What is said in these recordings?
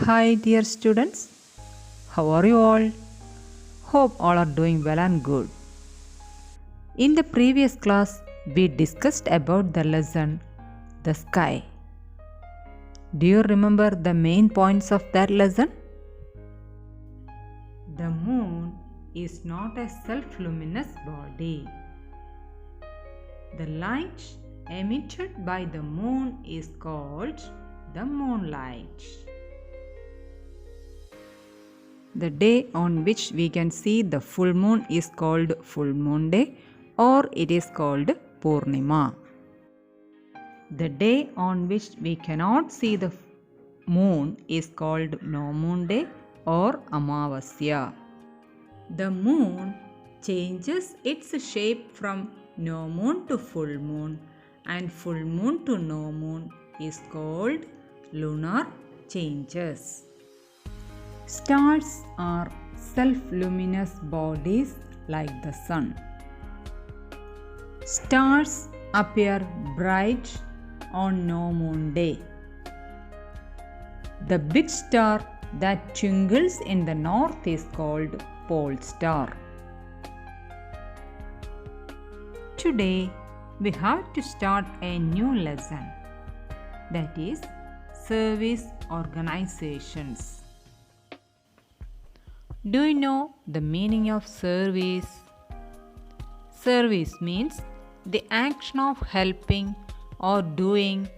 Hi, dear students. How are you all? Hope all are doing well and good. In the previous class, we discussed about the lesson The Sky. Do you remember the main points of that lesson? The moon is not a self-luminous body. The light emitted by the moon is called the moonlight. The day on which we can see the full moon is called full moon day, or it is called Purnima. The day on which we cannot see the moon is called no moon day or Amavasya. The moon changes its shape from no moon to full moon, and full moon to no moon is called lunar changes. Stars are self-luminous bodies like the sun. Stars appear bright on no moon day. The big star that twinkles in the north is called pole star. Today we have to start a new lesson, that is service organizations. Do you know the meaning of service? Service means the action of helping or doing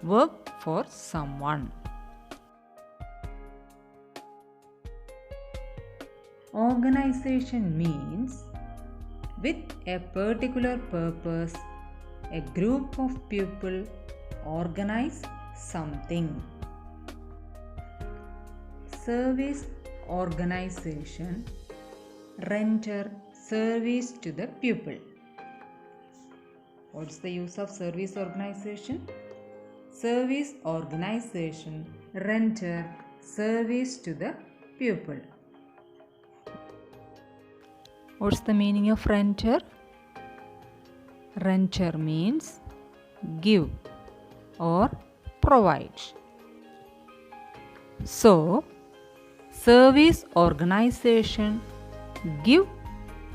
work for someone. Organization means with a particular purpose, a group of people organize something. Service organization render service to the pupil. What's the use of service organization? Service organization render service to the pupil. What's the meaning of render? Render means give or provide. So, service organization give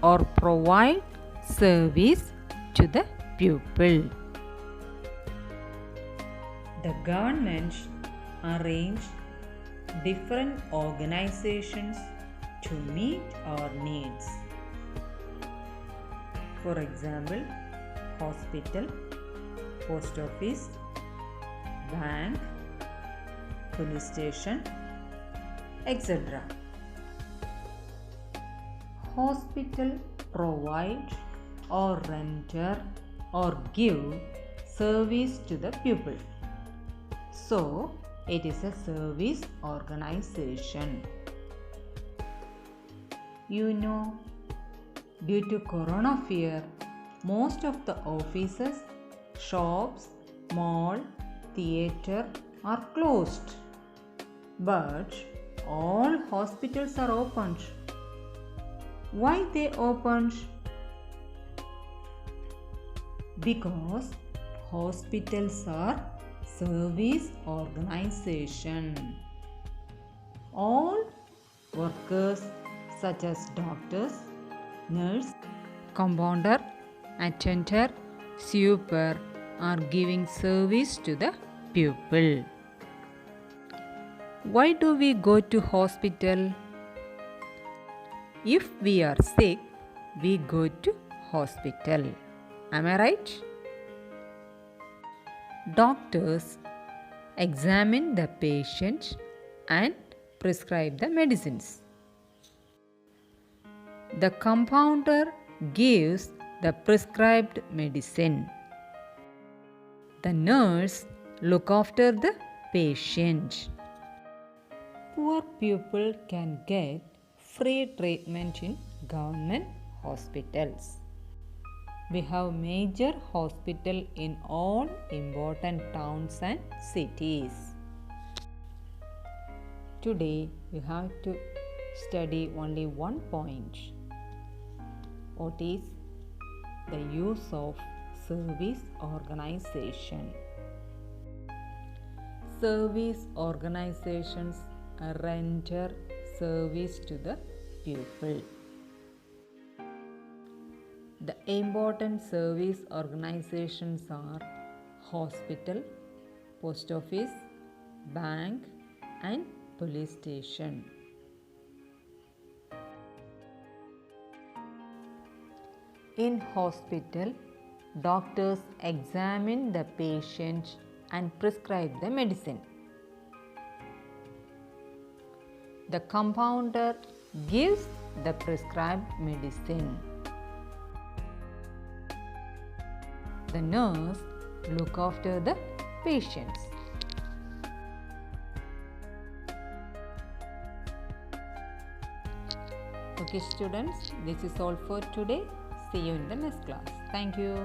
or provide service to the pupil. The government arrange different organizations to meet our needs. For example, hospital, post office, bank, police station, etc. Hospital provide or render or give service to the pupil. So, it is a service organization. You know, due to corona fear, most of the offices, shops, mall, theatre are closed. But all hospitals are opened. Why they opened? Because hospitals are service organization. All workers such as doctors, nurse, compounder, attender, sweeper are giving service to the pupil. Why do we go to hospital? If we are sick, we go to hospital. Am I right? Doctors examine the patient and prescribe the medicines. The compounder gives the prescribed medicine. The nurse looks after the patient. Poor people can get free treatment in government hospitals. We have major hospital in all important towns and cities. Today we have to study only one point. What is the use of service organization? Service organizations render service to the people. The important service organizations are hospital, post office, bank, and police station. In hospital, doctors examine the patient and prescribe the medicine. The compounder gives the prescribed medicine. The nurse looks after the patients. Okay students, this is all for today. See you in the next class. Thank you.